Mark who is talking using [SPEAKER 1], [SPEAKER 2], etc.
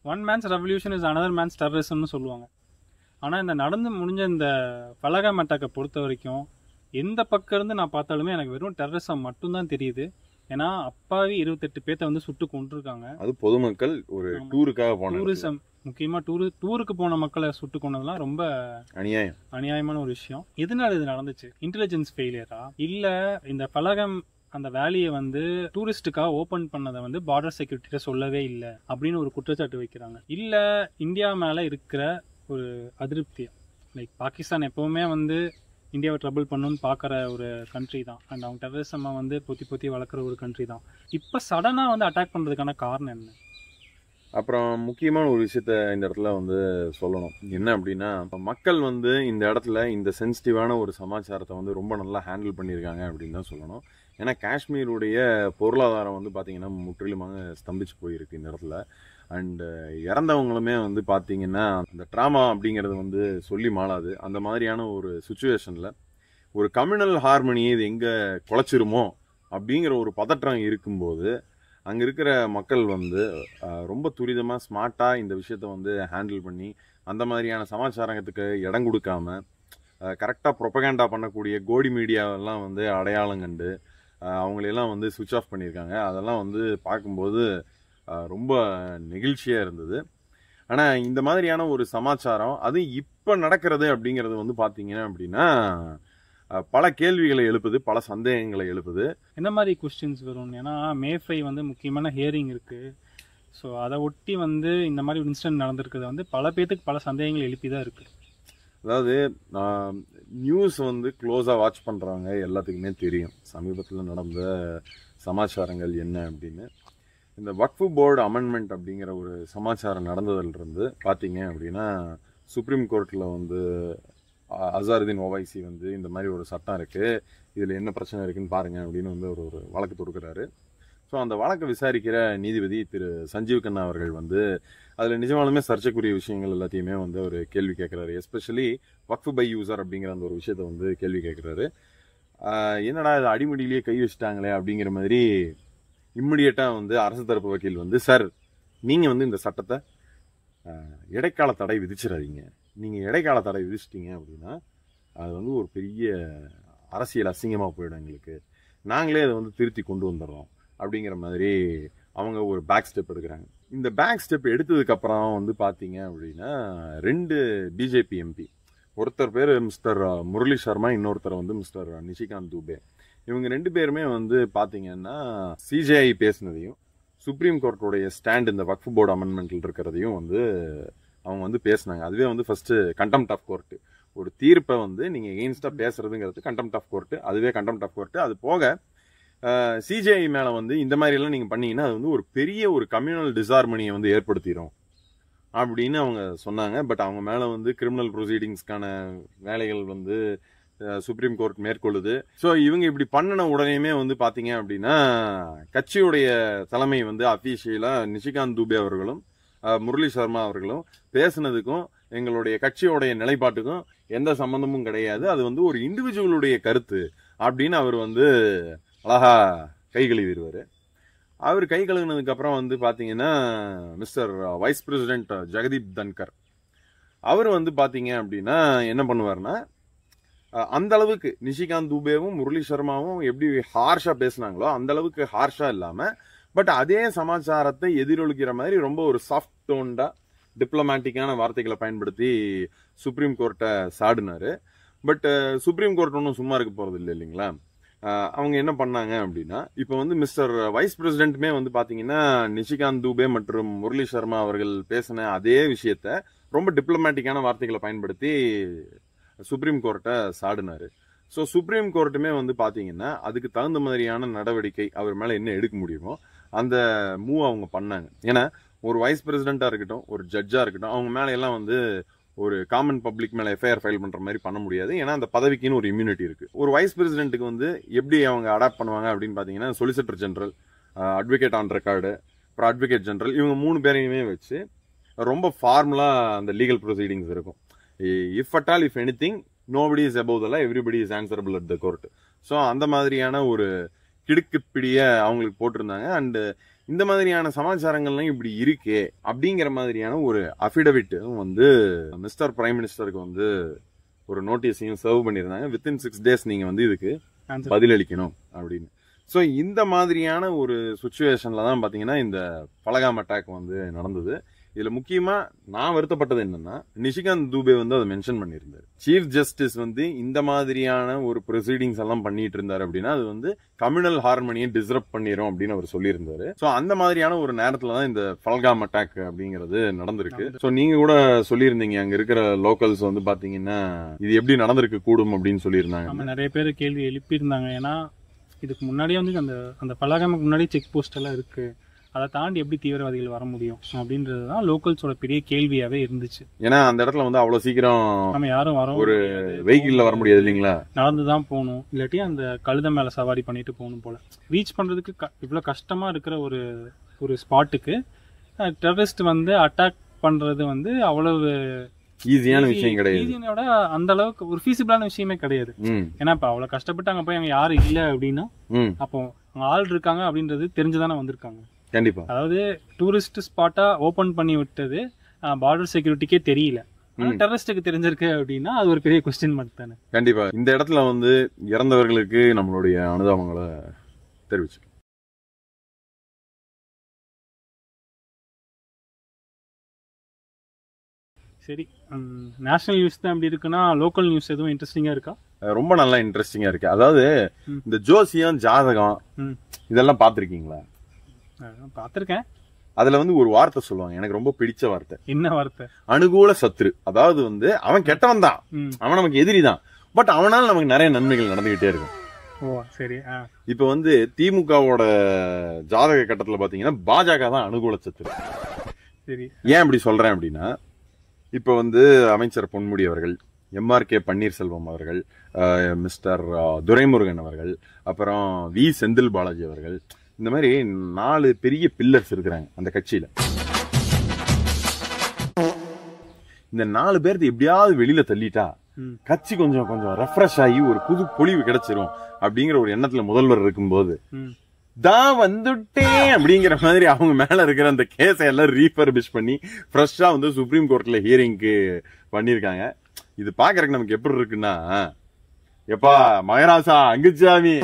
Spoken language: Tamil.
[SPEAKER 1] One man's revolution is another man's டெரரிசம்னு சொல்லுவாங்க. ஆனால் இந்த நடந்து முடிஞ்ச இந்த பலகாம் அட்டாக்கை பொறுத்த வரைக்கும் எந்த பக்கம் இருந்து நான் பார்த்தாலுமே எனக்கு வெறும் டெரரிசம் மட்டும்தான் தெரியுது. ஏன்னா அப்பாவி 28 பேர்த்த வந்து சுட்டு கொண்டிருக்காங்க.
[SPEAKER 2] அது பொதுமக்கள் ஒரு டூருக்காக போன
[SPEAKER 1] டூரிசம், முக்கியமாக டூருக்கு போன மக்களை சுட்டு கொண்டதெல்லாம் ரொம்ப அநியாயமான ஒரு விஷயம். எதனால இது நடந்துச்சு? இன்டெலிஜென்ஸ் ஃபெயிலியரா, இல்லை இந்த பலகம் அந்த வேலையை வந்து டூரிஸ்டுக்காக ஓப்பன் பண்ணதை வந்து பார்டர் செக்யூரிட்டியில சொல்லவே இல்லை அப்படின்னு ஒரு குற்றச்சாட்டு வைக்கிறாங்க. இல்லை இந்தியா மேலே இருக்கிற ஒரு அதிருப்தி, லைக் பாகிஸ்தான் எப்பவுமே வந்து இந்தியாவை ட்ரபிள் பண்ணணும்னு பார்க்குற ஒரு கண்ட்ரி தான். அண்ட் அவங்க டெரரிசம்மை வந்து பொத்தி வளர்க்குற ஒரு கண்ட்ரி தான். இப்போ சடனாக வந்து அட்டாக் பண்ணுறதுக்கான காரணம் என்ன?
[SPEAKER 2] அப்புறம் முக்கியமான ஒரு விஷயத்த இந்த இடத்துல வந்து சொல்லணும். என்ன அப்படின்னா, மக்கள் வந்து இந்த இடத்துல இந்த சென்சிட்டிவான ஒரு சமாச்சாரத்தை வந்து ரொம்ப நல்லா ஹேண்டில் பண்ணியிருக்காங்க அப்படின்னு தான் சொல்லணும். ஏன்னா காஷ்மீருடைய பொருளாதாரம் வந்து பார்த்திங்கன்னா முற்றிலுமாக ஸ்தம்பிச்சு போயிருக்கு இந்த இடத்துல. அண்டு இறந்தவங்களுமே வந்து பார்த்திங்கன்னா அந்த ட்ராமா அப்படிங்கிறது வந்து சொல்லி மாளாது. அந்த மாதிரியான ஒரு சுச்சுவேஷனில் ஒரு கம்யூனல் ஹார்மனியை இது எங்கே குலைச்சிருமோ அப்படிங்கிற ஒரு பதற்றம் இருக்கும்போது அங்கே இருக்கிற மக்கள் வந்து ரொம்ப துரிதமாக ஸ்மார்ட்டாக இந்த விஷயத்த வந்து ஹேண்டில் பண்ணி அந்த மாதிரியான சமாச்சாரத்துக்கு இடம் கொடுக்காம கரெக்டாக ப்ரொபகேண்டா பண்ணக்கூடிய கோடி மீடியாவெல்லாம் வந்து அடையாளம் கண்டு அவங்களெல்லாம் வந்து சுவிட்ச் ஆஃப் பண்ணியிருக்காங்க. அதெல்லாம் வந்து பார்க்கும்போது ரொம்ப நெகிழ்ச்சியாக இருந்தது. ஆனால் இந்த மாதிரியான ஒரு சமாச்சாரம் அது இப்போ நடக்கிறது அப்படிங்கிறது வந்து பார்த்தீங்கன்னா அப்படின்னா பல கேள்விகளை எழுப்புது, பல சந்தேகங்களை எழுப்புது.
[SPEAKER 1] என்ன மாதிரி கொஸ்டின்ஸ் வரும்? ஏன்னா மே 5 வந்து முக்கியமான ஹியரிங் இருக்குது. ஸோ அதை ஒட்டி வந்து இந்த மாதிரி ஒரு இன்சிடென்ட் நடந்திருக்கிறது வந்து பல பேர்த்துக்கு பல சந்தேகங்கள் எழுப்பி தான் இருக்குது.
[SPEAKER 2] அதாவது நியூஸ் வந்து க்ளோஸாக வாட்ச் பண்ணுறவங்க எல்லாத்துக்குமே தெரியும் சமீபத்தில் நடந்த சமாச்சாரங்கள் என்ன அப்படின்னு. இந்த வக்ஃபு போர்டு அமெண்ட்மெண்ட் அப்படிங்கிற ஒரு சமாச்சாரம் நடந்ததிலிருந்து பார்த்தீங்க அப்படின்னா சுப்ரீம் கோர்ட்டில் வந்து அசாருதீன் ஓவைசி வந்து இந்த மாதிரி ஒரு சட்டம் இருக்குது, இதில் என்ன பிரச்சனை இருக்குன்னு பாருங்கள் அப்படின்னு வந்து ஒரு வழக்கு தொடுக்கிறாரு. ஸோ அந்த வழக்கை விசாரிக்கிற நீதிபதி திரு சஞ்சீவ் கண்ணா அவர்கள் வந்து அதில் நிஜமாலுமே சர்ச்சைக்குரிய விஷயங்கள் எல்லாத்தையுமே வந்து ஒரு கேள்வி கேட்குறாரு. எஸ்பெஷலி வக்ஃபு பை யூசர் அப்படிங்கிற அந்த ஒரு விஷயத்தை வந்து கேள்வி கேட்குறாரு. என்னடா இது அடிமடியிலேயே கை வச்சுட்டாங்களே அப்படிங்கிற மாதிரி இம்மிடியட்டாக வந்து அரசு தரப்பு வக்கீல் வந்து, சார் நீங்கள் வந்து இந்த சட்டத்தை இடைக்கால தடை விதிச்சிடாதீங்க, நீங்கள் இடைக்கால தடை விதிச்சிட்டிங்க அப்படின்னா அது வந்து ஒரு பெரிய அரசியல் அசிங்கமாக போயிடும் எங்களுக்கு, நாங்களே அதை வந்து திருத்தி கொண்டு வந்துடுறோம் அப்படிங்கிற மாதிரி அவங்க ஒரு பேக் ஸ்டெப் எடுக்கிறாங்க. இந்த பேக் ஸ்டெப் எடுத்ததுக்கப்புறம் வந்து பார்த்தீங்க அப்படின்னா 2 பிஜேபி எம்பி, ஒருத்தர் பேர் மிஸ்டர் முரளி சர்மா, இன்னொருத்தர் வந்து மிஸ்டர் நிஷிகாந்த் துபே, இவங்க 2 பேருமே வந்து பார்த்தீங்கன்னா சிஜேஐ பேசினதையும் சுப்ரீம் கோர்ட்டுடைய ஸ்டாண்ட் இந்த வக்ஃபு போர்டு அமெண்ட்மெண்ட்டில் இருக்கிறதையும் வந்து அவங்க வந்து பேசினாங்க. அதுவே வந்து ஃபர்ஸ்ட் கண்டெம்ட் ஆஃப் கோர்ட்டு, ஒரு தீர்ப்பை வந்து நீங்கள் எகெயின்ஸ்டாக பேசுறதுங்கிறது கண்டெம்ட் ஆஃப் கோர்ட்டு, அதுவே கண்டெம்ட் ஆஃப் கோர்ட்டு. அது போக சிஜேஐ மேலே வந்து இந்த மாதிரிலாம் நீங்கள் பண்ணீங்கன்னா அது வந்து ஒரு பெரிய ஒரு கம்யூனல் டிசார்மனியை வந்து ஏற்படுத்திடும் அப்படின்னு அவங்க சொன்னாங்க. பட் அவங்க மேலே வந்து கிரிமினல் ப்ரொசீடிங்ஸ்க்கான வேலைகள் வந்து சுப்ரீம் கோர்ட் மேற்கொள்ளுது. ஸோ இவங்க இப்படி பண்ணின உடனேயுமே வந்து பார்த்தீங்க அப்படின்னா கட்சியுடைய தலைமை வந்து அஃபீஷியலாக நிஷிகாந்த் துபே அவர்களும் முரளி சர்மா அவர்களும் பேசுனதுக்கும் எங்களுடைய கட்சியோடைய நிலைப்பாட்டுக்கும் எந்த சம்பந்தமும் கிடையாது, அது வந்து ஒரு இண்டிவிஜுவலுடைய கருத்து அப்படின்னு அவர் வந்து அழகா கை கழுவிடுவார். அவர் கை கழுவினதுக்கு அப்புறம் வந்து பார்த்தீங்கன்னா Mister vice president Jagdeep Dhankhar அவர் வந்து பார்த்தீங்க அப்படின்னா என்ன பண்ணுவார்னா, அந்த அளவுக்கு நிஷிகாந்த் துபேவும் முரளி சர்மாவும் எப்படி ஹார்ஷா பேசினாங்களோ அந்த அளவுக்கு ஹார்ஷா இல்லாம, பட் அதே சமாச்சாரத்தை எதிரொலிக்கிற மாதிரி ரொம்ப ஒரு சாஃப்ட் டோன்டா டிப்ளமேட்டிக்கான வார்த்தைகளை பயன்படுத்தி சுப்ரீம் கோர்ட்டை சாடினாரு. பட் சுப்ரீம் கோர்ட் ஒன்றும் சும்மா இருக்க போறது இல்லை இல்லைங்களா. அவங்க என்ன பண்ணாங்க அப்படின்னா, இப்போ வந்து மிஸ்டர் வைஸ் பிரசிடென்ட்டுமே வந்து பாத்தீங்கன்னா நிஷிகாந்த் துபே மற்றும் முரளி சர்மா அவர்கள் பேசின அதே விஷயத்த ரொம்ப டிப்ளமேட்டிக்கான வார்த்தைகளை பயன்படுத்தி சுப்ரீம் கோர்ட்டை சாடினாரு. ஸோ சுப்ரீம் கோர்ட்டுமே வந்து பார்த்தீங்கன்னா அதுக்கு தகுந்த மாதிரியான நடவடிக்கை அவர் மேலே என்ன எடுக்க முடியுமோ அந்த மூவ் அவங்க பண்ணாங்க. ஏன்னா ஒரு வைஸ் பிரசிடென்ட்டாக இருக்கட்டும், ஒரு ஜட்ஜாக இருக்கட்டும், அவங்க மேலே எல்லாம் வந்து ஒரு காமன் பப்ளிக் மேலே எஃப்ஐஆர் ஃபைல் பண்ணுற மாதிரி பண்ண முடியாது. ஏன்னா அந்த பதவிக்குன்னு ஒரு இம்யூனிட்டி இருக்குது. ஒரு வைஸ் பிரசிடென்ட்டுக்கு வந்து எப்படி அவங்க அடாப்ட் பண்ணுவாங்க அப்படின்னு பார்த்தீங்கன்னா solicitor general, advocate on record, அப்புறம் அட்வொகேட் ஜெனரல், இவங்க 3 பேரையுமே வச்சு ரொம்ப ஃபார்முலாக அந்த லீகல் ப்ரொசீடிங்ஸ் இருக்கும். If at all if anything nobody is above the law, everybody is answerable at the court. So அந்த மாதிரியான ஒரு கிடுக்குப்பிடிய அவங்களுக்கு போட்டிருந்தாங்க. அண்டு இந்த மாதிரியான சமாச்சாரங்கள்லாம் இப்படி இருக்கே அப்படிங்கிற மாதிரியான ஒரு அஃபிடவிட்டும் வந்து மிஸ்டர் பிரைம் மினிஸ்டருக்கு வந்து ஒரு நோட்டீஸையும் சர்வ் பண்ணியிருந்தாங்க. வித்தின் 6 days நீங்க வந்து இதுக்கு பதிலளிக்கணும் அப்படின்னு. ஸோ இந்த மாதிரியான ஒரு சுச்சுவேஷன்ல தான் பாத்தீங்கன்னா இந்த பலகாம் அட்டாக் வந்து நடந்தது. இதுல முக்கியமா நான் வருத்தப்பட்டது என்னன்னா, நிஷிகாந்த் தூபே வந்து அதை மென்ஷன் பண்ணியிருந்தாரு. சீஃப் ஜஸ்டிஸ் வந்து இந்த மாதிரியான ஒரு ப்ரொசீடிங்ஸ் எல்லாம் பண்ணிட்டு இருந்தாரு அப்படின்னா அது வந்து கம்யூனல் ஹார்மனியை டிஸ்ரப்ட் பண்ணிரும் அப்படின்னு அவர் சொல்லியிருந்தாரு. ஸோ அந்த மாதிரியான ஒரு நேரத்துல தான் இந்த பல்காம் அட்டாக் அப்படிங்கிறது நடந்திருக்கு. ஸோ நீங்க கூட சொல்லியிருந்தீங்க அங்க இருக்கிற லோக்கல்ஸ் வந்து பாத்தீங்கன்னா இது எப்படி நடந்திருக்கு கூடும் அப்படின்னு சொல்லியிருந்தாங்க.
[SPEAKER 1] நிறைய பேர் கேள்வி எழுப்பியிருந்தாங்க. ஏன்னா இதுக்கு முன்னாடியே வந்து அந்த பலகாமுக்கு முன்னாடி செக் போஸ்ட் எல்லாம் இருக்கு, அதை தாண்டி எப்படி தீவிரவாதிகள் வர முடியும் அப்படின்றது தான் லோக்கல்ஸோட பெரிய கேள்வியாவே இருந்துச்சு.
[SPEAKER 2] ஏன்னா அந்த இடத்துல வந்து அவ்வளவு சீக்கிரம்
[SPEAKER 1] நம்ம யாரும் வர
[SPEAKER 2] ஒரு வெஹிக்கிள்ல வர முடியாது இல்லைங்களா,
[SPEAKER 1] நடந்துதான் போகணும், இல்லாட்டி அந்த கழுத மேல சவாரி பண்ணிட்டு போகணும் போல. ரீச் பண்றதுக்கு இவ்வளவு கஷ்டமா இருக்கிற ஒரு ஸ்பாட்டுக்கு டெரரிஸ்ட் வந்து அட்டாக் பண்றது வந்து அவ்வளவு
[SPEAKER 2] ஈஸியான விஷயம் கிடையாது.
[SPEAKER 1] அந்த அளவுக்கு ஒரு ஃபீசிபிளான விஷயமே கிடையாது. ஏன்னா இப்ப அவ்வளவு கஷ்டப்பட்டு அங்க போய் அங்க யாரும் இல்ல அப்படின்னா அப்போ அங்க ஆள் இருக்காங்க அப்படின்றது தெரிஞ்சுதானே வந்திருக்காங்க.
[SPEAKER 2] கண்டிப்பா.
[SPEAKER 1] அதாவது டூரிஸ்ட் ஸ்பாட்டா ஓபன் பண்ணி விட்டது பார்டர் செக்யூரிட்டிக்கே தெரியல, டெரரிஸ்டுக்கு தெரிஞ்சிருக்கு அப்படின்னா அது ஒரு பெரிய கொஸ்டின் மார்க் தானே.
[SPEAKER 2] கண்டிப்பா. இந்த இடத்துல வந்து இறந்தவர்களுக்கு நம்மளுடைய அனுதாபங்களை தெரிவிச்சு.
[SPEAKER 1] சரி, நேஷனல் நியூஸ் தான் இப்படி இருக்குன்னா லோக்கல் நியூஸ் எதுவும் இன்ட்ரெஸ்டிங்கா இருக்கா?
[SPEAKER 2] ரொம்ப நல்லா இன்ட்ரெஸ்டிங்கா இருக்கு. அதாவது இந்த ஜோசியம் ஜாதகம் இதெல்லாம் பாத்திருக்கீங்களா?
[SPEAKER 1] பாத்திருக்கேன்.
[SPEAKER 2] அதுல வந்து ஒரு வார்த்தை சொல்லுவாங்க, எனக்கு ரொம்ப பிடிச்ச வார்த்தை.
[SPEAKER 1] என்ன வார்த்தை?
[SPEAKER 2] அனுகூல சத்ரு. அதாவது வந்து அவன் கெட்டவன் தான், அவன் நமக்கு எதிரி தான், பட் அவனால நமக்கு நிறைய நன்மைகள் நடந்துகிட்டே இருக்கும்.
[SPEAKER 1] ஓ சரி.
[SPEAKER 2] இப்ப வந்து திமுகவோட ஜாதக கட்டத்துல பாத்தீங்கன்னா பாஜக தான் அனுகூல சத்ரு.
[SPEAKER 1] சரி,
[SPEAKER 2] ஏன் அப்படி சொல்றேன் அப்படின்னா, இப்ப வந்து அமைச்சர் பொன்முடி அவர்கள், MRK பன்னீர்செல்வம் அவர்கள், மிஸ்டர் துரைமுருகன் அவர்கள், அப்புறம் வி செந்தில் பாலாஜி அவர்கள், இந்த மாதிரி 4 பெரிய பில்லர்ஸ் இருக்கிறாங்க அந்த கட்சியில. இந்த 4 பேருக்கு எப்படியாவது வெளியில தள்ளிட்டா கட்சி கொஞ்சம் கொஞ்சம் ரெஃப்ரெஷ் ஆகி ஒரு புது பொலிவு கிடைச்சிரும் அப்படிங்கிற ஒரு எண்ணத்துல முதல்வர் இருக்கும்போது தான் வந்துட்டேன் அப்படிங்கிற மாதிரி அவங்க மேல இருக்கிற அந்த கேஸை எல்லாம் ரீஃபர்பிஷ் பண்ணி ஃப்ரெஷ்ஷா வந்து சுப்ரீம் கோர்ட்ல ஹியரிங்க்கு பண்ணிருக்காங்க. இது பாக்குறதுக்கு நமக்கு எப்படி இருக்குன்னா, எப்பா மகராசா அங்குச்சாமி